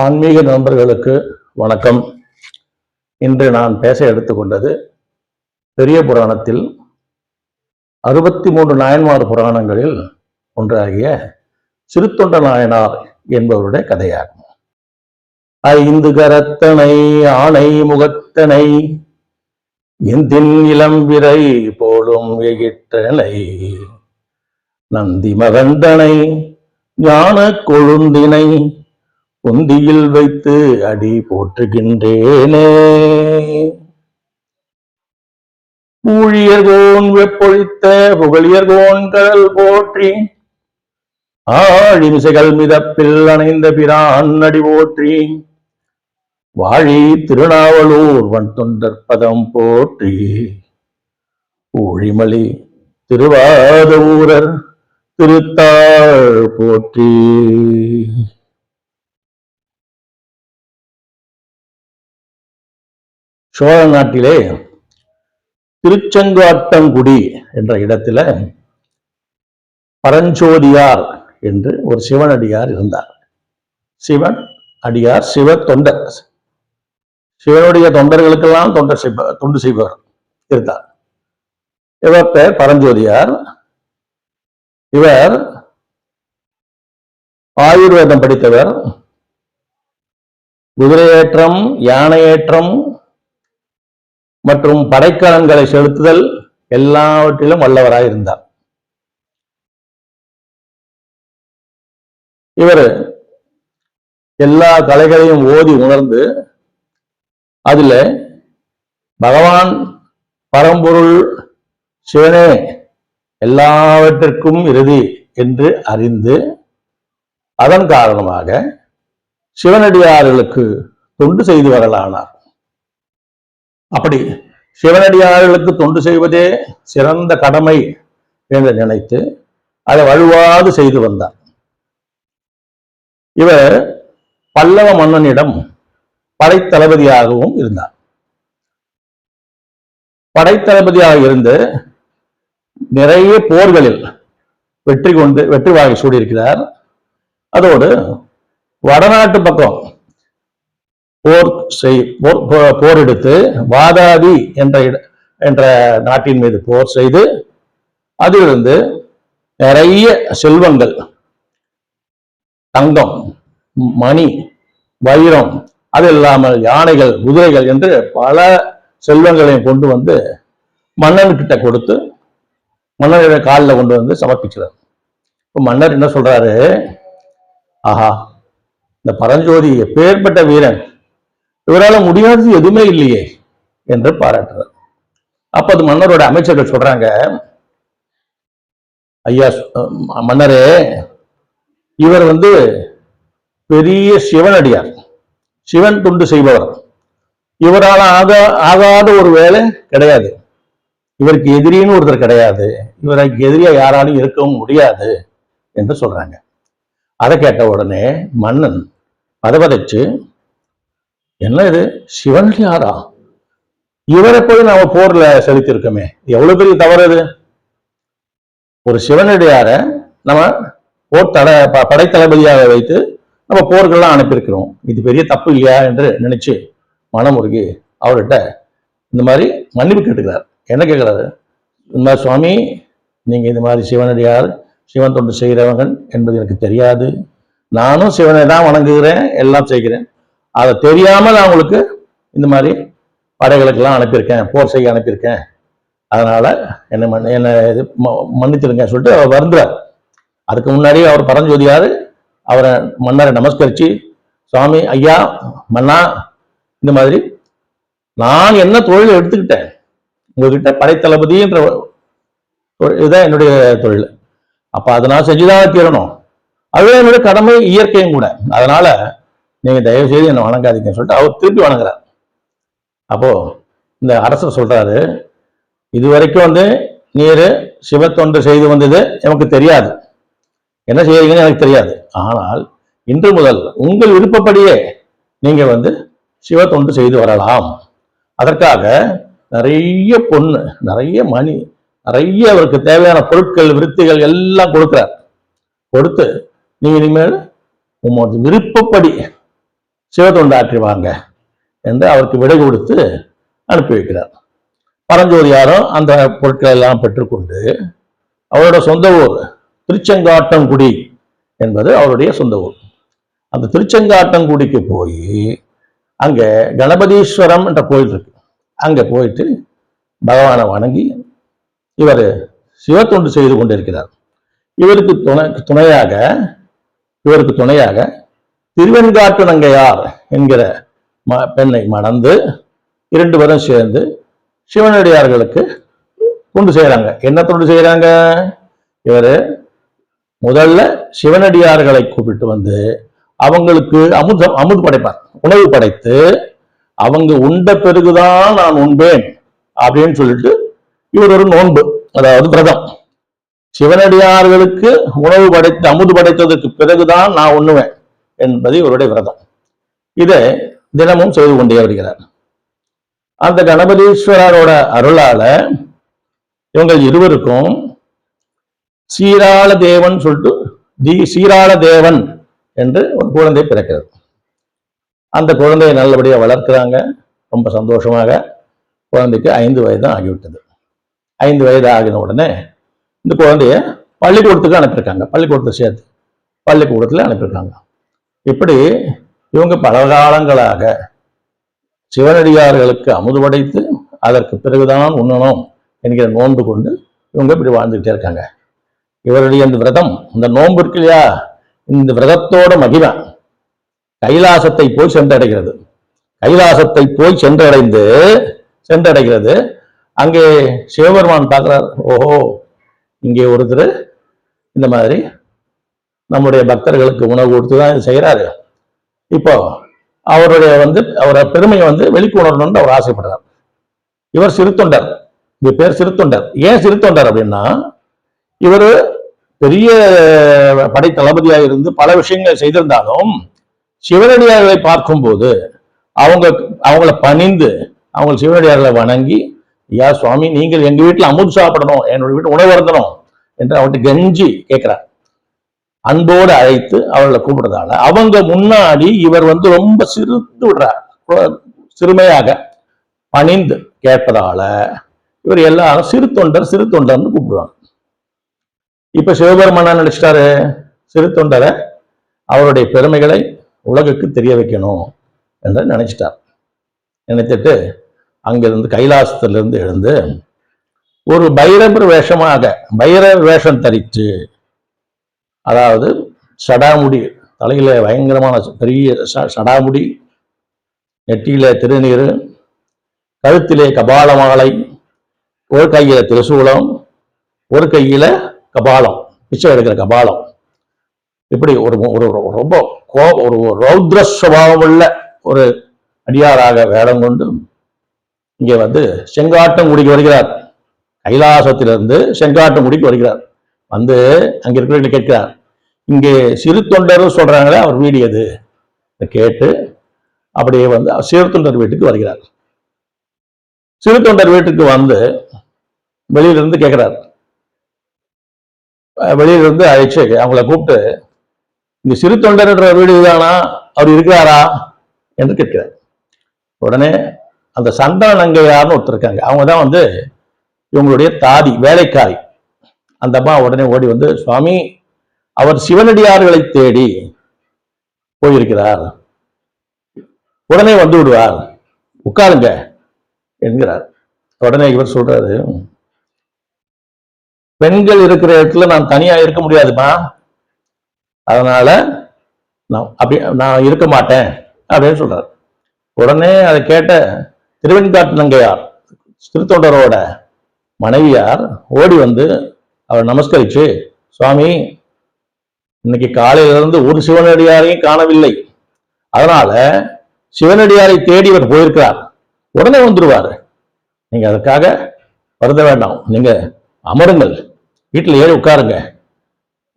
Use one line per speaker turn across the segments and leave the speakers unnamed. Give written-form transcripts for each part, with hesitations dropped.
ஆன்மீக நண்பர்களுக்கு வணக்கம். இன்று நான் பேச எடுத்துக்கொண்டது பெரிய புராணத்தில் 63 நாயன்மார் புராணங்களில் ஒன்றாகிய சிறுத்தொண்ட நாயனார் என்பவருடைய கதையாகும். ஐந்து கரத்தனை ஆணை முகத்தனை இந்தின் இளம்பிறை போலும் எகிட்டனை நந்தி மகந்தனை ஞான கொழுந்தினை பொந்தியில் வைத்து அடி போற்றுகின்றேனே. ஊழியர்கோன் வெப்பொழித்த புகழியர்கோன் கடல் போற்றி ஆழிமிசைகள் மிதப்பில் அணைந்த பிரான் அடி போற்றி வாழி திருநாவலூர் வன் தொண்டர் பதம் போற்றி ஊழிமலி திருவாத ஊரர் திருத்தாள் போற்றி. சோழ நாட்டிலே திருச்செங்காட்டங்குடி என்ற இடத்துல பரஞ்சோதியார் என்று ஒரு சிவனடியார் இருந்தார். சிவன் அடியார், சிவ தொண்டர், சிவனுடைய தொண்டர்களுக்கெல்லாம் தொண்டு செய்பவர் இருந்தார். இவர் பெயர் பரஞ்சோதியார். இவர் ஆயுர்வேதம் படித்தவர். குதிரையேற்றம், யானையேற்றம் மற்றும் படைக்கலன்களை செலுத்துதல் எல்லாவற்றிலும் வல்லவராயிருந்தார். இவர் எல்லா கலைகளையும் ஓதி உணர்ந்து அதுல பகவான் பரம்பொருள் சிவனே எல்லாவற்றிற்கும் இறுதி என்று அறிந்து அதன் காரணமாக சிவனடியார்களுக்கு தொண்டு செய்து வரலானார். அப்படி சிவனடியார்களுக்கு தொண்டு செய்வதே சிறந்த கடமை என்று நினைத்து அதை வலுவாது செய்து வந்தார். இவர் பல்லவ மன்னனிடம் படைத்தளபதியாகவும் இருந்தார். படைத்தளபதியாக இருந்து நிறைய போர்களில் வெற்றி வாகை சூடியிருக்கிறார். அதோடு வடநாட்டு பக்கம் போர் எடுத்து வாதாபி என்ற நாட்டின் மீது போர் செய்து அதிலிருந்து நிறைய செல்வங்கள், தங்கம், மணி, வைரம், அது இல்லாமல் யானைகள், குதிரைகள் என்று பல செல்வங்களையும் கொண்டு வந்து மன்னன்கிட்ட கொடுத்து மன்னனுடைய காலில் கொண்டு வந்து சமர்ப்பிக்கிறார். இப்போ மன்னர் என்ன சொல்றாரு, ஆஹா, இந்த பரஞ்சோதி எப்பேற்பட்ட வீரன், இவரால் முடியாதது எதுவுமே இல்லையே என்று பாராட்டுறார். அப்ப அது மன்னரோட அமைச்சர்கள் சொல்றாங்க, ஐயா மன்னரே, இவர் பெரிய சிவனடியார், சிவன் தொண்டு செய்பவர், இவரால் ஆகாத ஒரு வேலை கிடையாது, இவருக்கு எதிரின்னு ஒருத்தர் கிடையாது, இவருக்கு எதிரியா யாராலும் இருக்கவும் முடியாது என்று சொல்றாங்க. அதை கேட்ட உடனே மன்னன் பதவதைச்சு, என்ன இது சிவனடியாரா, இவரை போய் நாம போர்ல செலுத்திருக்கோமே, எவ்வளவு பெரிய தவறு இது, ஒரு சிவனடியார நம்ம படைத்தளபதியாக வைத்து நம்ம போர்கள்லாம் அனுப்பியிருக்கிறோம், இது பெரிய தப்பு இல்லையா என்று நினைச்சு மனமுருகி அவர்கிட்ட இந்த மாதிரி மன்னிப்பு கேட்டுக்கிறார். என்ன கேட்கிறாரு, இந்த மாதிரி சுவாமி, நீங்க இந்த மாதிரி சிவனடியார், சிவன் தொண்டு செய்கிறவங்க என்பது எனக்கு தெரியாது, நானும் சிவனை தான் வணங்குகிறேன், எல்லாம் செய்கிறேன், அதை தெரியாம நான் உங்களுக்கு இந்த மாதிரி படைகளுக்கெல்லாம் அனுப்பியிருக்கேன், போர் செய்ய அனுப்பியிருக்கேன், அதனால என்ன மன்னிச்சிருங்க சொல்லிட்டு அவர் வருந்தார். அதுக்கு முன்னாடி அவர் பரஞ்சோதியார் அவரை மன்னரை நமஸ்கரிச்சு, சுவாமி, ஐயா, மன்னா, இந்த மாதிரி நான் என்ன தொழில் எடுத்துக்கிட்டேன், உங்ககிட்ட படைத்தளபதின்ற இதுதான் என்னுடைய தொழில், அப்ப அதை நான் செஞ்சுதான் தீரணும், அதுவே என்னுடைய கடமை, இயற்கையும் கூட, அதனால நீங்க தயவு செய்து என்னை வணங்காதீங்கன்னு சொல்லிட்டு அவர் திருப்பி வணங்குறார். அப்போ இந்த அரசர் சொல்றாரு, இதுவரைக்கும் நீர் சிவத்தொண்டு செய்து வந்தது எனக்கு தெரியாது, என்ன செய்யறீங்கன்னு எனக்கு தெரியாது, ஆனால் இன்று முதல் உங்கள் விருப்பப்படியே நீங்க சிவத்தொண்டு செய்து வரலாம், அதற்காக நிறைய பொண்ணு, நிறைய மணி, நிறைய அவருக்கு தேவையான பொருட்கள், விருத்திகள் எல்லாம் கொடுக்கிறார். கொடுத்து நீங்க இனிமேல் உங்களோட விருப்பப்படி சிவத்தொண்டு ஆற்றி வாங்க என்று அவருக்கு விடை கொடுத்து அனுப்பி வைக்கிறார். பரஞ்சோதியாரும் அந்த பொருட்களை எல்லாம் பெற்றுக்கொண்டு அவரோட சொந்த ஊர் திருச்செங்காட்டங்குடி என்பது அவருடைய சொந்த ஊர். அந்த திருச்செங்காட்டங்குடிக்கு போய் அங்க கணபதீஸ்வரம் என்ற கோயில் இருக்கு. அங்க போயிட்டு பகவானை வணங்கி இவர் சிவத்தொண்டு செய்து கொண்டிருக்கிறார். இவருக்கு துணையாக திருவெண்காட்டு நங்கையார் என்கிற பெண்ணை மணந்து 2 பேரும் சேர்ந்து சிவனடியார்களுக்கு தொண்டு செய்யறாங்க. என்ன தொண்டு செய்யறாங்க? இவரு முதல்ல சிவனடியார்களை கூப்பிட்டு வந்து அவங்களுக்கு அமுது படைப்பார், உணவு படைத்து அவங்க உண்ட பிறகுதான் நான் உண்பேன் அப்படின்னு சொல்லிட்டு இவர் ஒரு நோன்பு, அதாவது விரதம். சிவனடியார்களுக்கு உணவு படைத்து அமுது படைத்ததற்கு பிறகுதான் நான் உண்ணுவேன் என்பது இவருடைய விரதம். இதை தினமும் செய்து கொண்டே வருகிறார். அந்த கணபதீஸ்வரரோட அருளால இவங்க இருவருக்கும் சீராள தேவன் சொல்லிட்டு சீராள தேவன் என்று ஒரு குழந்தை பிறக்கிறது. அந்த குழந்தையை நல்லபடியாக வளர்க்கிறாங்க. ரொம்ப சந்தோஷமாக. குழந்தைக்கு 5 வயது தான் ஆகிவிட்டது. 5 வயது ஆகின உடனே இந்த குழந்தைய பள்ளிக்கூடத்துக்கு அனுப்பியிருக்காங்க. பள்ளிக்கூடத்தை சேர்த்து பள்ளிக்கூடத்தில் அனுப்பியிருக்காங்க. இப்படி இவங்க பல காலங்களாக சிவனடியார்களுக்கு அமுது படைத்து அதற்கு பிறகுதான் உண்ணணும் என்கிற நோன்பு கொண்டு இவங்க இப்படி வாழ்ந்துகிட்டே இருக்காங்க. இவருடைய இந்த விரதம், இந்த நோன்பு இருக்கு இல்லையா, இந்த விரதத்தோட மகிமை கைலாசத்தை போய் சென்றடைகிறது. கைலாசத்தை போய் சென்றடைகிறது. அங்கே சிவபெருமான் பார்க்கிறார். ஓஹோ, இங்கே ஒருத்தர் இந்த மாதிரி நம்முடைய பக்தர்களுக்கு உணவு கொடுத்துதான் இது செய்யறாரு. இப்போ அவரோட பெருமையை வெளிக்கொணரணும்னு அவர் ஆசைப்படுறார். இவர் சிறுத்தொண்டர். இவர் பேர் சிறுத்தொண்டர். ஏன் சிறுத்தொண்டர் அப்படின்னா, இவர் பெரிய படை தளபதியாக இருந்து பல விஷயங்களை செய்திருந்தாலும் சிவனடியார்களை பார்க்கும்போது அவங்கள பணிந்து அவங்க சிவனடியார்களை வணங்கி, ஐயா சுவாமி, நீங்கள் எங்க வீட்டுல அமுது சாப்பிடணும், என்னோட வீட்டு உணவு இருந்தணும் என்று அவர்கிட்ட கெஞ்சி கேட்கிறார். அன்போடு அழைத்து அவர்களை கூப்பிடுறதால அவங்க முன்னாடி இவர் ரொம்ப சிரித்து விடுறார். சிறுமையாக பணிந்து கேட்பதால இவர் எல்லாரும் சிறுத்தொண்டர்னு கூப்பிடுவாங்க. இப்ப சிவபெருமானா நினைச்சிட்டாரு, சிறுத்தொண்டரை அவருடைய பெருமைகளை உலகுக்கு தெரிய வைக்கணும் என்று நினைச்சிட்டு அங்கிருந்து கைலாசத்திலிருந்து எழுந்து ஒரு பைரவர் வேஷம் தரித்து, அதாவது சடாமுடி, தலையில பயங்கரமான பெரிய சடாமுடி, நெற்றியில திருநீர், கழுத்திலே கபால மாலை, ஒரு கையில திரிசூலம், ஒரு கையில கபாலம், பிச்சை எடுக்கிற கபாலம், இப்படி ரொம்ப ஒரு ரௌத்ர சுபாவம் உள்ள ஒரு அடியாராக வேடம் கொண்டு இங்கே செங்காட்டங்குடிக்கு வருகிறார். கைலாசத்திலிருந்து செங்காட்டங்குடிக்கு வருகிறார். அங்க இருக்கிறவங்களை கேட்கிறார், இங்கே சிறு தொண்டர் சொல்றாங்களே, அவர் வீடு எது கேட்டு அப்படியே சிறு தொண்டர் வீட்டுக்கு வருகிறார். சிறு தொண்டர் வீட்டுக்கு வெளியிலிருந்து கேட்கிறார். வெளியிலிருந்து அழைச்சு அவங்கள கூப்பிட்டு, இங்க சிறு தொண்டர்ன்ற வீடு தானா, அவர் இருக்கிறாரா என்று கேட்கிறார். உடனே அந்த சந்தன நங்கையார்னு ஒருத்தர் இருக்காங்க, அவங்க தான் இவங்களுடைய தாதி, வேலைக்காரி. அந்த அம்மா உடனே ஓடி சுவாமி, அவர் சிவனடியார்களை தேடி போயிருக்கிறார், உடனே விடுவார், உட்காருங்க என்கிறார். உடனே இவர் சொல்றாரு, பெண்கள் இருக்கிற இடத்துல நான் தனியா இருக்க முடியாதுமா, அதனால நான் இருக்க மாட்டேன் அப்படின்னு சொல்றாரு. உடனே அதை கேட்ட திருவெண்காட்டு நங்கையார், திருத்தொண்டரோட மனைவியார், ஓடி அவர் நமஸ்கரிச்சு, சுவாமி, இன்னைக்கு காலையில இருந்து ஒரு சிவனடியாரையும் காணவில்லை, அதனால சிவனடியாரை தேடி அவர் போயிருக்கிறார், உடனே வந்துருவாரு, நீங்க அதுக்காக வருத வேண்டாம், நீங்க அமருங்கள், வீட்டில் ஏறி உட்காருங்க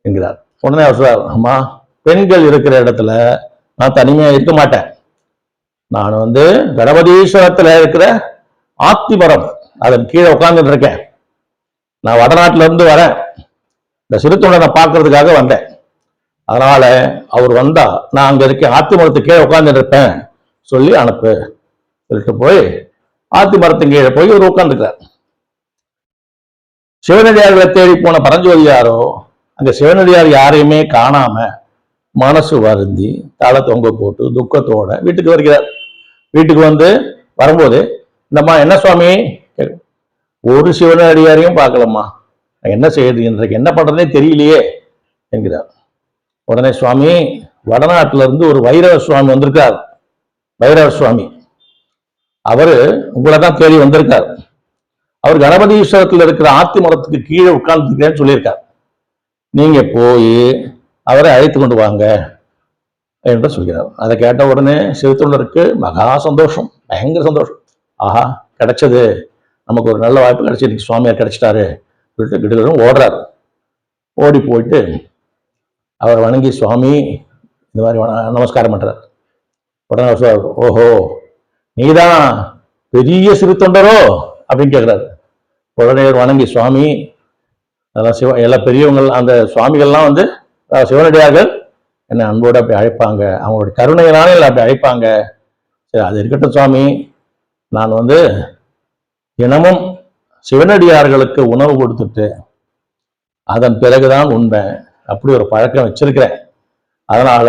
என்கிறார். உடனே அவர் சொல்றார், அம்மா, பெண்கள் இருக்கிற இடத்துல நான் தனிமையா இருக்க மாட்டேன், நான் கணபதீஸ்வரத்துல இருக்கிற ஆத்திமரம் அதன் கீழே உட்கார்ந்துட்டு இருக்கேன், நான் வடநாட்டுல இருந்து வரேன், இந்த சிறுத்தொண்டனை பார்க்கறதுக்காக வந்தேன், அதனால அவர் வந்தா நான் அங்க இருக்க ஆத்தி மரத்துக்கு கீழே உட்கார்ந்து இருப்பேன் சொல்லி அனுப்பு சொல்லிட்டு போய் ஆத்தி மரத்தின் கீழே போய் ஒரு உட்கார்ந்துக்கிறார். சிவனடியார்களை தேடி போன பரஞ்சோதியாரோ அங்க சிவனடியார் யாரையுமே காணாம மனசு வருந்தி தலை தொங்க போட்டு துக்கத்தோட வீட்டுக்கு வருகிறார். வீட்டுக்கு வந்து வரும்போது இந்தம்மா என்ன சுவாமி, ஒரு சிவனடியாரையும் பார்க்கலம்மா, என்ன செய்யுது, இன்றைக்கு என்ன பண்றதுனே தெரியலையே என்கிறார். உடனே சுவாமி, வடநாட்டுல இருந்து ஒரு வைரவ சுவாமி வந்திருக்கார். வைரவ சுவாமி அவரு உங்களை தான் தேடி வந்திருக்கார். அவர் கணபதீஸ்வரத்தில் இருக்கிற ஆத்தி மரத்துக்கு கீழே உட்கார்ந்துருக்கேன்னு சொல்லியிருக்கார். நீங்க போய் அவரை அழைத்து கொண்டு வாங்க என்று சொல்கிறார். அதை கேட்ட உடனே சிறுத்தொண்டருக்கு மகா சந்தோஷம், பயங்கர சந்தோஷம். ஆஹா, கிடைச்சது, நமக்கு ஒரு நல்ல வாய்ப்பு கிடைச்சிருக்கு, சுவாமியார் கிடைச்சிட்டாரு சொல்லிட்டு கிட்ட ஓடுறாரு. ஓடி போயிட்டு அவர் வணங்கி சுவாமி இந்த மாதிரி நமஸ்காரம் பண்றார். உடனே சொல்றார், ஓஹோ நீதான் பெரிய சிறு தொண்டரோ அப்படின்னு கேட்கிறாரு. உடனே வணங்கி சுவாமி, அதெல்லாம் எல்லா பெரியவங்க அந்த சுவாமிகள்லாம் வந்து சிவனடியார்கள் என்னை அன்போடு அப்படி அழைப்பாங்க, அவங்களுடைய கருணையினால இல்லை அப்படி அழைப்பாங்க. சரி அது இருக்கட்டும் சுவாமி, நான் வந்து தினமும் சிவனடியார்களுக்கு உணவு கொடுத்துட்டு அதன் பிறகுதான் உண்பேன், அப்படி ஒரு பழக்கம் வச்சிருக்கிறேன். அதனால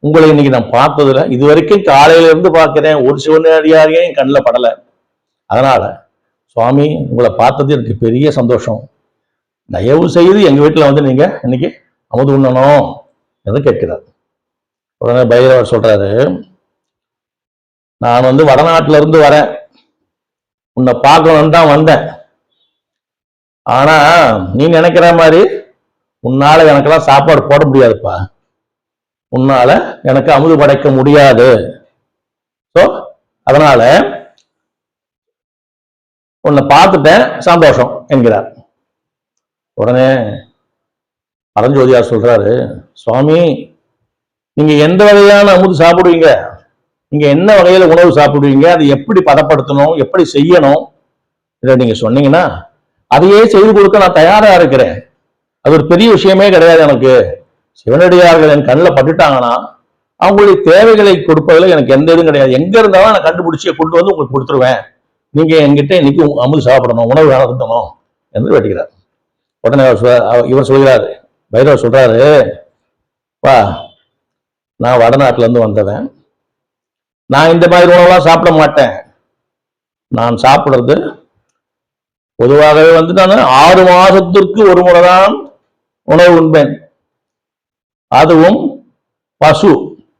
உங்களை இன்னைக்கு நான் பார்த்ததுல இது வரைக்கும் காலையில இருந்து பார்க்கிறேன், ஒரு சிவனடியாரையும் என் கண்ணில் படலை. அதனால சுவாமி உங்களை பார்த்தது எனக்கு பெரிய சந்தோஷம், தயவு செய்து எங்க வீட்டில் வந்து நீங்க இன்னைக்கு அமுது உண்ணணும் என்று கேட்கிறார். உடனே பைரவர் சொல்றாரு, நான் வந்து வடநாட்டுல இருந்து வரேன், உன்னை பார்க்கணும்னு தான் வந்தேன். ஆனா நீ நினைக்கிற மாதிரி உன்னால எனக்கெல்லாம் சாப்பாடு போட முடியாதுப்பா, உன்னால எனக்கு அமுது படைக்க முடியாது. அதனால உன்னை பார்த்துட்டேன், சந்தோஷம் என்கிறார். உடனே பரஞ்சோதியார் சொல்றாரு, சுவாமி நீங்க எந்த வகையான அமுது சாப்பிடுவீங்க, நீங்க என்ன வகையில உணவு சாப்பிடுவீங்க, அதை எப்படி பதப்படுத்தணும், எப்படி செய்யணும், இதை நீங்க சொன்னீங்கன்னா அதையே செய்து கொடுக்க நான் தயாரா இருக்கிறேன். அது ஒரு பெரிய விஷயமே கிடையாது எனக்கு. சிவனடியார்கள் என் கண்ணில் பட்டுட்டாங்கன்னா அவங்களுடைய தேவைகளை கொடுப்பதில் எனக்கு எந்த இதுவும் கிடையாது. எங்க இருந்தாலும் நான் கண்டுபிடிச்சி கொண்டு வந்து உங்களுக்கு கொடுத்துருவேன். நீங்க என்கிட்ட இன்னைக்கு அமுது சாப்பிடணும், உணவு இருந்தணும் என்று வெட்டுகிறார். உடனே இவர் சொல்கிறாரு, பைரவர் சொல்றாரு, வா நான் வடநாட்டுல இருந்து வந்தவன், நான் இந்த மாதிரி உணவெல்லாம் சாப்பிட மாட்டேன். நான் சாப்பிடுறது பொதுவாகவே வந்து நான் 6 மாசத்திற்கு ஒரு முறைதான் உணவு உண்பேன், அதுவும்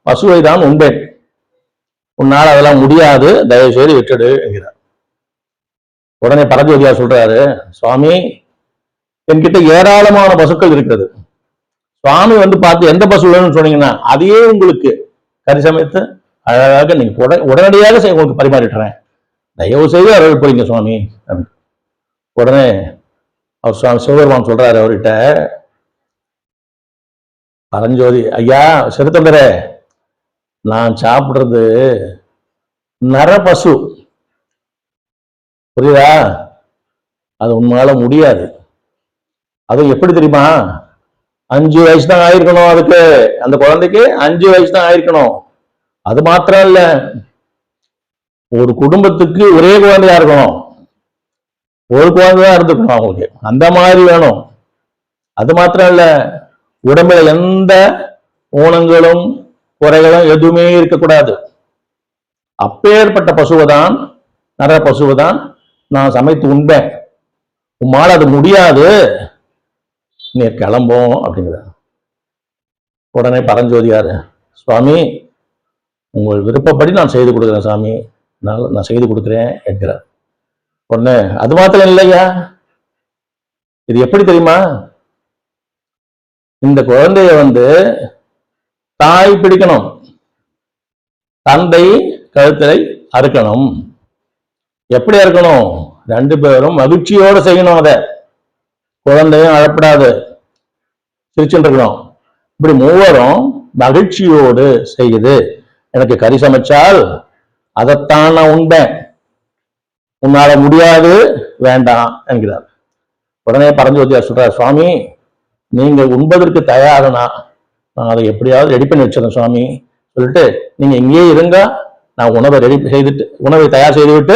பசுவை தான் உண்பேன். உன்னால் அதெல்லாம் முடியாது, தயவு செய்து விட்டுடு என்கிறார். உடனே பரஞ்சோதியார் சொல்றாரு, சுவாமி என்கிட்ட ஏராளமான பசுக்கள் இருக்கிறது, சுவாமி வந்து பார்த்து எந்த பசு வேணும்னு சொன்னீங்கன்னா அதையே உங்களுக்கு கறி சமைத்து அழகாக நீங்க உடனடியாக உங்களுக்கு பரிமாறிட்டுறேன், தயவு செய்து அருள் புரியுங்க சுவாமி. உடனே அவர் சுவாமி சிவபெருமான் சொல்றாரு அவர்கிட்ட, பரஞ்சோதி ஐயா சிறுத்தொண்டரே, நான் சாப்பிடுறது நரபசு, புரியுதா, அது உண்மையால முடியாது. அதுவும் எப்படி தெரியுமா, 5 வயசு தான் ஆயிருக்கணும், அதுக்கு அந்த குழந்தைக்கு 5 வயசு தான் ஆயிருக்கணும். அது மாத்திரம் இல்ல, ஒரு குடும்பத்துக்கு ஒரே குழந்தையா இருக்கணும், ஒரு குழந்தைதான் இருந்துக்கணும் அவங்களுக்கு, அந்த மாதிரி வேணும். அது மாத்திரம் இல்ல, உடம்புல எந்த ஊனங்களும் குறைகளும் எதுவுமே இருக்கக்கூடாது. அப்பேற்பட்ட பசுவைதான், நர பசுவைதான் நான் சமைத்து உண்பேன், உம்மால் அது முடியாது, நீ கிளம்போம் அப்படிங்கிற. உடனே பரஞ்சோதியார், சுவாமி உங்கள் விருப்பப்படி நான் செய்து கொடுக்குறேன் சாமி, நான் செய்து கொடுக்குறேன் என்கிறார். உடனே அது மாத்திரம் இல்லையா, இது எப்படி தெரியுமா, இந்த குழந்தைய வந்து தாய் பிடிக்கணும், தந்தை கழுத்தை அறுக்கணும். எப்படி அறுக்கணும், 2 பேரும் மகிழ்ச்சியோடு செய்யணும், அதை குழந்தையும் அழப்படாது, சிரிச்சுட்டு இருக்கணும். இப்படி மூவரும் மகிழ்ச்சியோடு செய்யுது. எனக்கு கறி சமைச்சால் அதைத்தான் நான் உண்பேன், உன்னால முடியாது, வேண்டாம் என்கிறார். உடனே பரஞ்சோதியார் சொல்றார், சுவாமி நீங்க உண்பதற்கு தயாரனா நான் அதை எப்படியாவது ரெடி பண்ணி வச்சிடறேன் சுவாமி சொல்லிட்டு நீங்க இங்கேயே இருங்க, நான் உணவை தயார் செய்து விட்டு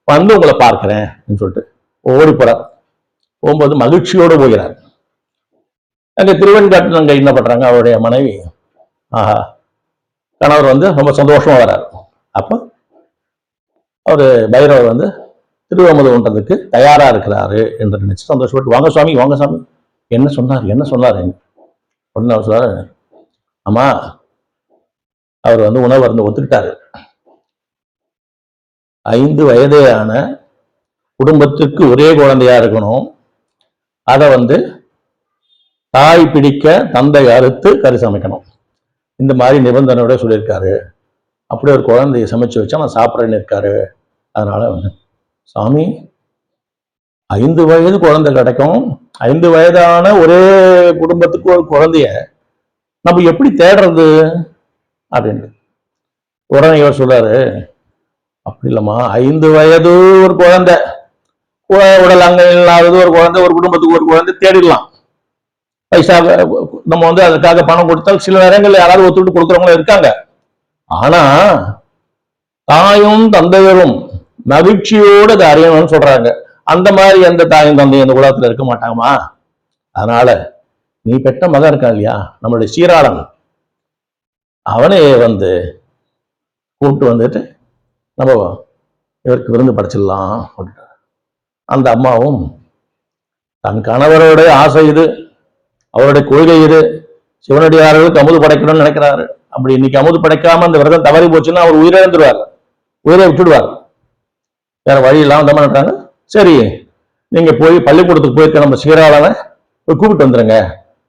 வந்து உங்களை பார்க்கிறேன் சொல்லிட்டு ஓடி போறார். போகும்போது மகிழ்ச்சியோடு போகிறார். அங்க திருவெண்காட்டில் அங்க என்ன பண்றாங்க, அவருடைய மனைவி கணவர் வந்து ரொம்ப சந்தோஷமா வர்றார். அப்போ அவரு பைரவர் திருவமுது ஒன்றதுக்கு தயாரா இருக்கிறாரு என்று நினைச்சு சந்தோஷப்பட்டு வாங்க சுவாமி வாங்க சாமி, என்ன சொன்னார் உடனே அவர் சொல்றாரு, ஆமா அவர் உணவு ஒத்துக்கிட்டாரு. 5 வயதேயான குடும்பத்துக்கு ஒரே குழந்தையா இருக்கணும், அதை தாய் பிடிக்க தந்தை அறுத்து கறி சமைக்கணும், இந்த மாதிரி நிபந்தனையோட சொல்லியிருக்காரு. அப்படி ஒரு குழந்தைய சமைச்சு வச்சா நான் சாப்பிட்றேன்னு இருக்காரு. அதனால சாமி 5 வயது குழந்தை கிடைக்கும், 5 வயதான ஒரே குடும்பத்துக்கு ஒரு குழந்தைய நம்ம எப்படி தேடுறது அப்படின்னு உடனே இவர் சொல்றாரு, அப்படி இல்லம்மா, 5 வயது ஒரு குழந்தை, உடல் அங்க இல்லாதது ஒரு குழந்தை, ஒரு குடும்பத்துக்கு ஒரு குழந்தை தேடிடலாம். பைசா நம்ம அதுக்காக பணம் கொடுத்தால் சில நேரங்கள் யாராவது ஒத்துட்டு கொடுக்குறவங்களும் இருக்காங்க. ஆனா தாயும் தந்தையரும் மகிழ்ச்சியோடு அதை அறியணும்னு சொல்றாங்க. அந்த மாதிரி எந்த தாயும் தந்தையும் இந்த உலகத்துல இருக்க மாட்டாங்கம்மா. அதனால நீ பெற்ற மகன் இருக்கான் இல்லையா, நம்மளுடைய சீராளன், அவனே கூப்பிட்டு வந்துட்டு நம்ம இவருக்கு விருந்து படைச்சிடலாம். அந்த அம்மாவும் தன் கணவருடைய ஆசை இது, அவருடைய கொள்கை இது, சிவனடியார்களுக்கு அமுது படைக்கணும்னு நினைக்கிறாரு. அப்படி இன்னைக்கு அமுது படைக்காம அந்த விரதம் தவறி போச்சுன்னா அவர் உயிரிழந்துருவார், உயிரை விட்டுடுவார். வேற வழி இல்லாம என்ன பண்றாங்க, சரி நீங்க போய் பள்ளிக்கூடத்துக்கு போயிருக்க நம்ம சீராளனை போய் கூப்பிட்டு வந்துருங்க,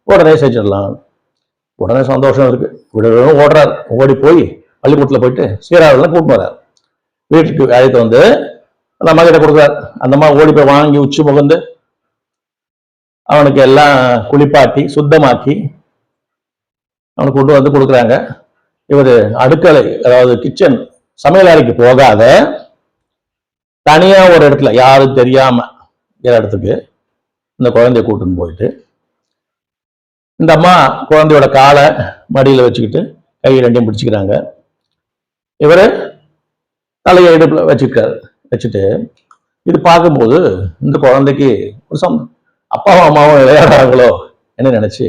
உடனே செஞ்சிடலாம். உடனே சந்தோஷம் இருக்கு, விடவும் ஓடுறாரு. ஓடி போய் பள்ளிக்கூடத்துல போயிட்டு சீராளனை கூப்பிட்டு வர்றாரு. வீட்டுக்கு அழைத்து அந்த அம்மா கிட்ட கொடுக்குறாரு. அந்த அம்மா ஓடி போய் வாங்கி உச்சி முகந்து அவனுக்கு எல்லாம் குளிப்பாட்டி சுத்தமாக்கி அவனுக்கு கொண்டு கொடுக்குறாங்க. இவர் அடுக்களை, அதாவது கிச்சன், சமையல் அறைக்கு போகாத தனியா ஒரு இடத்துல யாரும் தெரியாம இடத்துக்கு இந்த குழந்தைய கூட்டுன்னு போயிட்டு இந்த அம்மா குழந்தையோட காலை மடியில வச்சுக்கிட்டு கை ரெண்டையும் பிடிச்சிக்கிறாங்க. இவரு தலையை இடுப்புல வச்சுட்டு இது பார்க்கும்போது இந்த குழந்தைக்கு ஒரு அப்பாவும் அம்மாவும் விளையாடுறாங்களோ என்ன நினைச்சு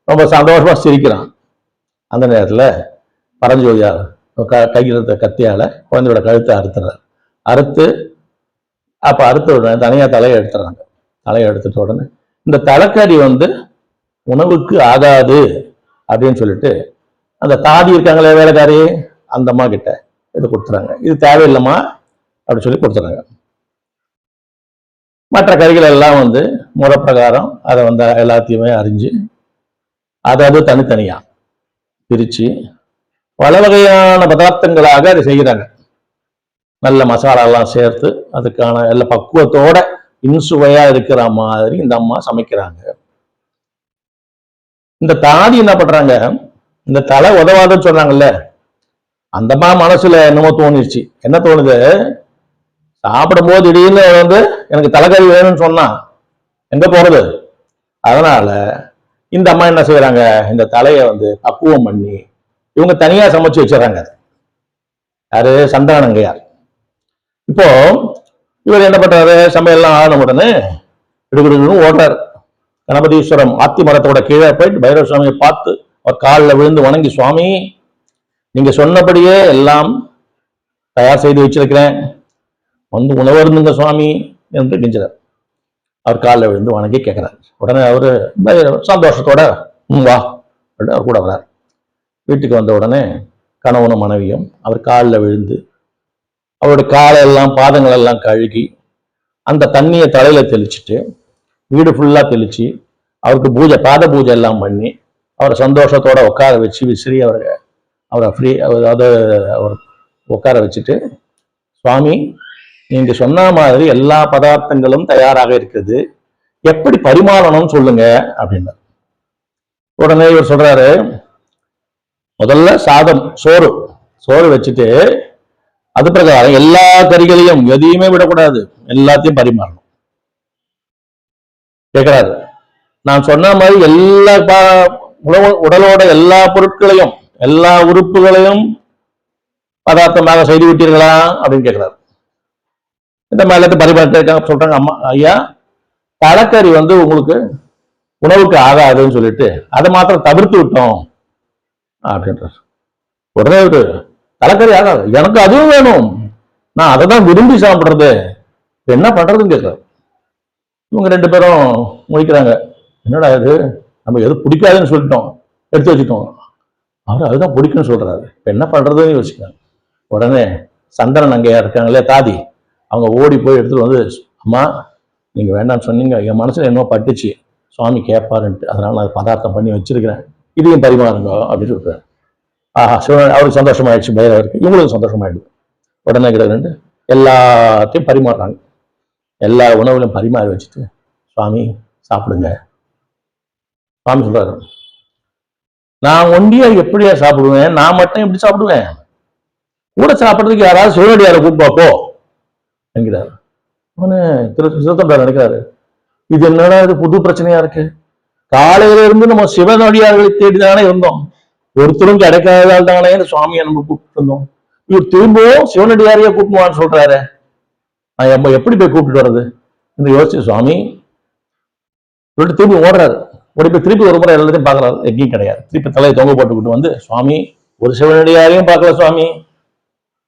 ரொம்ப சந்தோஷமா சிரிக்கிறான். அந்த நேரத்துல பரஞ்சோதியார் கையில் கத்தியால குழந்தையோட கழுத்தை அறுத்து அப்ப அறுத்த உடனே தனியா தலையை எடுத்துறாங்க. தலையை எடுத்துட்ட உடனே இந்த தலைக்கறி உணவுக்கு ஆகாது அப்படின்னு சொல்லிட்டு அந்த தாதி இருக்காங்களே வேலைக்காரி, அந்த அம்மா கிட்ட இதை கொடுத்துறாங்க. இது தேவையில்லைம்மா அப்படின்னு சொல்லி கொடுத்துறாங்க. மற்ற கறிகள் எல்லாம் முறை பிரகாரம் அதை எல்லாத்தையுமே அறிஞ்சு அதாவது தனித்தனியா பிரிச்சு பல வகையான பதார்த்தங்களாக அதை செய்கிறாங்க. நல்ல மசாலாலாம் சேர்த்து அதுக்கான எல்லா பக்குவத்தோட இன்சுவையா இருக்கிற மாதிரி இந்த அம்மா சமைக்கிறாங்க. இந்த தாதி என்ன பண்றாங்க, இந்த தலை உதவாதுன்னு சொன்னாங்கல்ல, அந்த அம்மா மனசுல என்னமோ தோணிடுச்சு. என்ன தோணுது, சாப்பிடும் போது திடீர்னு எனக்கு தலைக்கறி வேணும்னு சொன்னா எங்க போறது. அதனால இந்த அம்மா என்ன செய்யறாங்க, இந்த தலையை பக்குவம் பண்ணி இவங்க தனியா சமைச்சு வச்சிடறாங்க. யாரு, சந்தானங்கையார். இப்போ இவர் என்ன பண்றாரு, சமையல்லாம் ஆன உடனே இடுகுடுன்னு ஓடுறாரு. கணபதீஸ்வரம் ஆத்தி மரத்தோட கீழே போயிட்டு பைரவ சுவாமியை பார்த்து அவர் காலில் விழுந்து வணங்கி, சுவாமி நீங்க சொன்னபடியே எல்லாம் தயார் செய்து வச்சிருக்கிறேன், உணவருந்துங்க சுவாமி என்று கெஞ்சுறார். அவர் காலில் விழுந்து வணங்கி கேட்கிறார். உடனே அவரு சந்தோஷத்தோட வா அவர் கூட வர்றார். வீட்டுக்கு வந்த உடனே கணவனும் மனைவியும் அவர் காலில் விழுந்து அவருடைய காலெல்லாம் பாதங்கள் எல்லாம் கழுகி அந்த தண்ணியை தலையில தெளிச்சுட்டு வீடு ஃபுல்லா தெளிச்சு அவருக்கு பூஜை, பாத பூஜை எல்லாம் பண்ணி அவரை சந்தோஷத்தோட உட்கார வச்சு விசிறி அவரை ஃப்ரீ அவர் உட்கார வச்சுட்டு, சுவாமி நீங்க சொன்ன மாதிரி எல்லா பதார்த்தங்களும் தயாராக இருக்குது, எப்படி பரிமாறணும்னு சொல்லுங்க அப்படின்னு. உடனே இவர் சொல்றாரு, முதல்ல சாதம் சோறு வச்சுட்டு அது பிரகாரம் எல்லா கறிகளையும் எதையுமே விடக்கூடாது, எல்லாத்தையும் பரிமாறணும். கேட்கிறாரு, நான் சொன்ன மாதிரி எல்லா உடலோட எல்லா பொருட்களையும் எல்லா உறுப்புகளையும் பதார்த்தமாக செய்து விட்டீர்களா அப்படின்னு கேட்கிறார். இந்த மாதிரி பரிமாற்ற சொல்றாங்க, அம்மா ஐயா தலைக்கறி உங்களுக்கு உணவுக்கு ஆகாதுன்னு சொல்லிட்டு அதை மாத்திரம் தவிர்த்து விட்டோம் அப்படின்றார். உடனே ஒரு தலைக்கறி ஆகாது, எனக்கு அதுவும் வேணும், நான் அதை தான் விரும்பி சாப்பிடுறது, என்ன பண்றதுன்னு கேட்கிறார். இவங்க 2 பேரும் முடிக்கிறாங்க, என்னடா இது, நம்ம எது பிடிக்காதுன்னு சொல்லிட்டோம், எடுத்து வச்சுட்டோம், அவர் அதுதான் பிடிக்குன்னு சொல்றாரு, இப்ப என்ன பண்றதுன்னு யோசிக்கிறாங்க. உடனே சந்திரன் அங்கே இருக்காங்களே தாதி, அவங்க ஓடி போய் எடுத்துட்டு வந்து, அம்மா நீங்க வேண்டாம்னு சொன்னீங்க, என் மனசுல என்ன பட்டுச்சு, சுவாமி கேட்பாருன்ட்டு, அதனால நான் பதார்த்தம் பண்ணி வச்சிருக்கிறேன், இதையும் பரிமாறுங்க அப்படின்னு சொல்றாரு. ஆஹா, சிவன் அவருக்கு சந்தோஷமாயிடுச்சு, பைரவருக்கு, இவங்களுக்கு சந்தோஷமாயிடுது. உடனே கிட்ட எல்லாத்தையும் பரிமாறுறாங்க. எல்லா உணவுகளையும் பரிமாறி வச்சுட்டு, சுவாமி சாப்பிடுங்க. சுவாமி சொல்றாரு, நான் ஒண்டியா எப்படியா சாப்பிடுவேன், நான் மட்டும் எப்படி சாப்பிடுவேன், கூட சாப்பிட்றதுக்கு யாராவது சிவனடியாரை கூப்பிட்டு போ என்கிறார். அவனு திருத்தம் நினைக்கிறாரு, இது என்னடா இது புது பிரச்சனையா இருக்கு, காலையில இருந்து நம்ம சிவனடியார்களை தேடிதானே இருந்தோம், ஒருத்தரும் கிடைக்காததால் தானே இந்த சுவாமியை நம்ம கூப்பிட்டு இருந்தோம், இவர் திரும்பவும் சிவனடியாரையே கூப்பிடுவான்னு சொல்றாரு, நான் எப்படி போய் கூப்பிட்டு வர்றது என்று யோசிச்சு சுவாமி சொல்லிட்டு திரும்பி ஓடுறாரு. ஓடி போய் திருப்பி ஒரு முறை எல்லாத்தையும் பார்க்கறாரு, எங்கேயும் கிடையாது. திருப்பி தலையை தொங்க போட்டுக்கிட்டு வந்து, சுவாமி ஒரு சிவனடியாரையும் பார்க்கல சுவாமி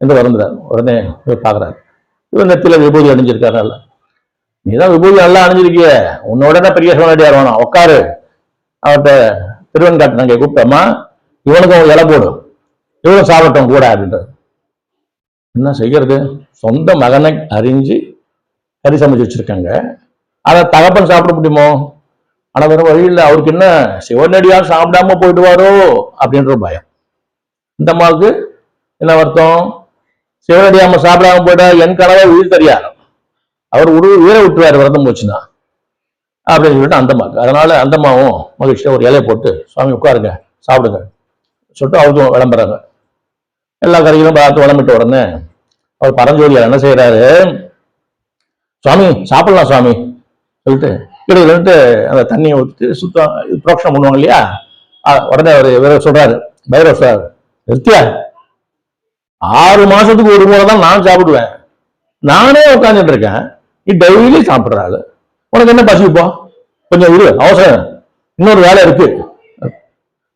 என்று வருந்துறாரு. உடனே போய் பார்க்கறாரு, இவர் நெத்தியில விபூதி அணிஞ்சிருக்காரு. நீதான் விபூதி நல்லா அணிஞ்சிருக்கிய, உன்னோட பெரிய சிவனடியார் வேணும், உட்காரு, அவர்கிட்ட திருவெண்காட்டு நாங்க கூப்பிட்டோமா, இவனுக்கும் இலை போடும், இவனும் சாப்பிட்டோம் கூட அப்படின்றார். என்ன செய்யறது, சொந்த மகனை அறிஞ்சு கறி சமைச்சு வச்சிருக்காங்க, அதை தகப்பன் சாப்பிட முடியுமோ, ஆனா வேற வழி இல்லை, அவருக்கு என்ன சிவனடியார் சாப்பிடாம போயிடுவாரோ அப்படின்ற பயம். இந்த அம்மாவுக்கு என்ன வருத்தம், சிவனடியாம சாப்பிடாம போயிட்டா என் கனவை உயிர் தெரியாது, அவர் உயிரை விட்டுவாரு விரதம் போச்சுன்னா அப்படின்னு சொல்லிட்டு அந்த அம்மாவுக்கு. அதனால அந்த அம்மாவும் மகிழ்ச்சியா ஒரு இலையை போட்டு, சுவாமி உட்காருங்க சாப்பிடுங்க சொல்லிட்டு அவருக்கும் விளம்புறாங்க. எல்லா கறிகளும் பார்த்து விளம்பிட்ட உடனே அவர் பரஞ்சோதியார் என்ன செய்யறாரு, சுவாமி சாப்பிடலாம் சுவாமி சொல்லிட்டு கிட்ட அந்த தண்ணியை ஊற்றிட்டு சுத்தம் புரோக்ஷனம் பண்ணுவாங்க இல்லையா, உடனே அவர் சொல்றாரு, பைரவ சார் நிறுத்தியா, 6 மாசத்துக்கு ஒரு முறை தான் நான் சாப்பிடுவேன், நானே உட்காந்துட்டு இருக்கேன், நீ டெய்லி சாப்பிடுறாரு, உனக்கு என்ன பசிப்போ, கொஞ்சம் இரு, அவசரம் இன்னொரு வேலை இருக்கு.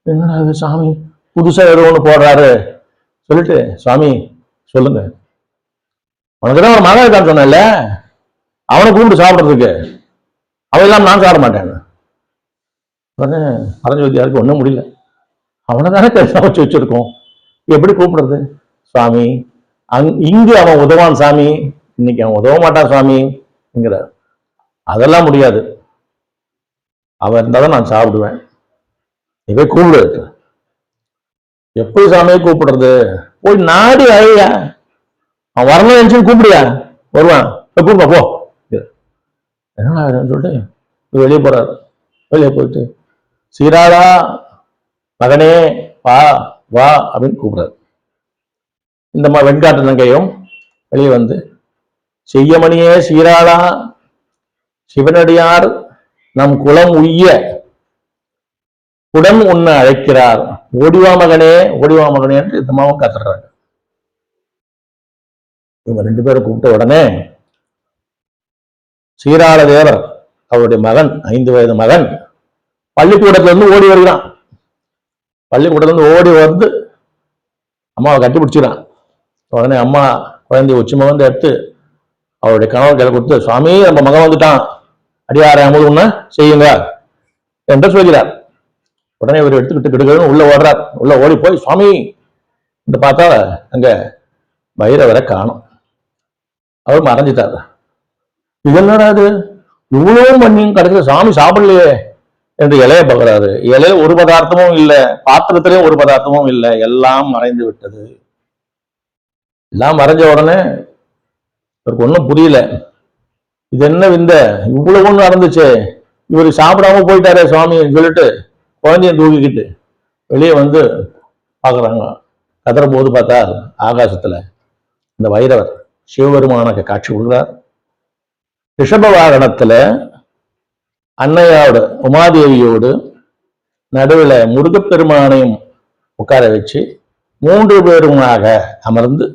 என்னடா இது சாமி புதுசா ஏதோ ஒண்ணு போடுறாரு சொல்லிட்டு, சுவாமி சொல்லுங்க, உனக்குதான் ஒரு மகன் இருக்கான்னு சொன்னல, அவனை கூப்பிட்டு சாப்பிடுறதுக்கு, அவையெல்லாம் நான் சாப்பிட மாட்டேன். உடனே பரஞ்சோதியாருக்கு ஒன்றும் முடியல, அவனை தானே சமைச்சு வச்சிருக்கோம், எப்படி கூப்பிடுறது சுவாமி, இங்கு அவன் உதவான் சாமி, இன்னைக்கு அவன் உதவ மாட்டான் சுவாமிங்கிறார். அதெல்லாம் முடியாது, அவன் இருந்தாலும் நான் சாப்பிடுவேன், நீ போய் கூப்பிடு. எப்படி சாமியை கூப்பிடுறது, போய் நாடி அழையா, அவன் வரணும் நினைச்சு கூப்பிடுயா, வருவான், கூப்பிட போ. என்ன சொல்லிட்டு வெளியே போறாரு. வெளியே போயிட்டு, சீராளா மகனே வா வா அப்படின்னு கூப்பிடுறாரு. இந்த வெண்காட்டு நங்கையும் வெளியே வந்து, செய்யமணியே சீராளா, சிவனடியார் நம் குலம் உய்ய உடன் உன்னை அழைக்கிறார், ஓடிவா மகனே ஓடிவா மகனே என்று இந்த மாவும் கத்துறாங்க. இவங்க 2 பேரும் கூப்பிட்ட உடனே சீராள தேவர் அவருடைய மகன் 5 வயது மகன் பள்ளிக்கூடத்துல இருந்து ஓடி வருகிறான். பள்ளிக்கூடத்துல இருந்து ஓடி வந்து அம்மாவை கட்டி பிடிச்சிக்கிறான். உடனே அம்மா குழந்தைய உச்சி மகன் எடுத்து அவருடைய கணவர் கையில கொடுத்து, சுவாமி நம்ம மகன் வந்துட்டான், அடியாரை அமுது உன்ன செய்யுங்க என்று சொல்கிறார். உடனே இவர் எடுத்துக்கிட்டு கிடுக்கணும் உள்ள ஓடுறார். உள்ள ஓடி போய், சுவாமி இந்த பார்த்தா அங்க பைரவரை காணும், அவர் மறைஞ்சிட்டார். இது என்னடா அது, இவ்வளவு பண்ணியும் கிடைக்கிற சாமி சாப்பிடலையே என்று இலைய பார்க்கிறாரு. இலையில ஒரு பதார்த்தமும் இல்லை, பாத்திரத்திலேயும் ஒரு பதார்த்தமும் இல்லை, எல்லாம் மறைந்து விட்டது. எல்லாம் மறைஞ்ச உடனே இவருக்கு ஒன்றும் புரியல, இது என்ன விந்த, இவ்வளவு ஒண்ணு நடந்துச்சு, இவர் சாப்பிடாம போயிட்டாரே சுவாமின்னு சொல்லிட்டு குழந்தைய தூக்கிக்கிட்டு வெளியே வந்து பாக்குறாங்க. கதற போது பார்த்தா ஆகாசத்துல இந்த வைரவர் சிவபெருமானுக்கு காட்சி கொடுக்கிறார். ரிஷப வாகனத்துல அன்னையோடு உமாதேவியோடு நடுவில் முருகப்பெருமானையும் உட்கார வச்சு 3 பேருமாக அமர்ந்து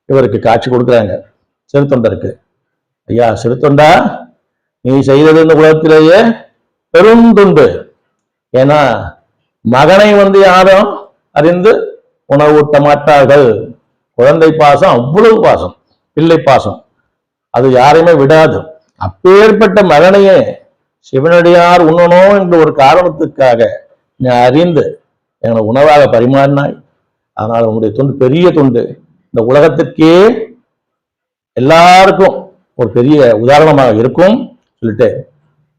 இவருக்கு காட்சி கொடுக்குறாங்க. சிறுத்தொண்டருக்கு, ஐயா சிறுத்தொண்டா, நீ செய்தது இந்த உலகத்திலேயே பெருந்துண்டு. ஏன்னா மகனை யாரும் அறிந்து உணவூட்ட மாட்டார்கள். குழந்தை பாசம் அவ்வளவு பாசம், பிள்ளை பாசம், அது யாரையுமே விடாது. அப்பேற்பட்ட மகனையே சிவனடியார் உண்ணணும் என்ற ஒரு காரணத்துக்காக நீ அறிந்து எங்களை உணவாக பரிமாறினாய். அதனால் உங்களுடைய தொண்டு பெரிய தொண்டு, இந்த உலகத்திற்கே எல்லாருக்கும் ஒரு பெரிய உதாரணமாக இருக்கும் சொல்லிட்டு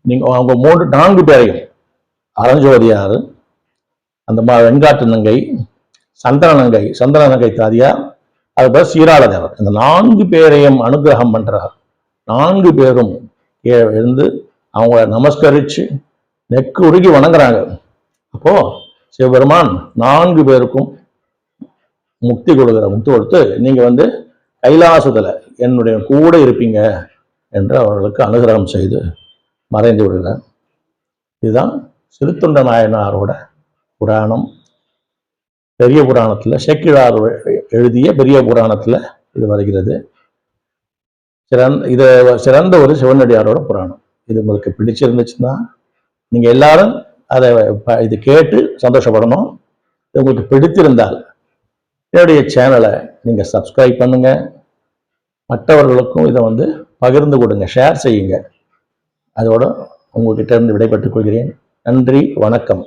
நீங்க அவங்க 4 பேரையும், அறஞ்சோதியார், அந்த வெண்காட்டு நங்கை, சந்தன நங்கை தாதியார், அதுபோல சீராளதேவர், இந்த 4 பேரையும் அனுகிரகம் பண்றார். 4 பேரும் எழுந்து அவங்கள நமஸ்கரிச்சு நெக்கு உருகி வணங்குறாங்க. அப்போ சிவபெருமான் 4 பேருக்கும் முக்தி கொடுத்து நீங்க கைலாசத்துல என்னுடைய கூட இருப்பீங்க என்று அவர்களுக்கு அனுகிரகம் செய்து மறைந்து விடுகிறார். இதுதான் சிறுத்தொண்ட நாயனாரோட புராணம். பெரிய புராணத்துல சேக்கிழார் எழுதிய பெரிய புராணத்துல இது வருகிறது. சிறந்த ஒரு சிவனடியாரோட புராணம். இது உங்களுக்கு பிடிச்சிருந்துச்சுன்னா நீங்க எல்லாரும் அதை இது கேட்டு சந்தோஷப்படணும். உங்களுக்கு பிடித்திருந்தால் என்னுடைய சேனலை நீங்க சப்ஸ்கிரைப் பண்ணுங்க, மற்றவர்களுக்கும் இதை பகிர்ந்து கொடுங்க, ஷேர் செய்யுங்க. அதோட உங்ககிட்ட இருந்து விடைபெற்றுக் கொள்கிறேன். நன்றி, வணக்கம்.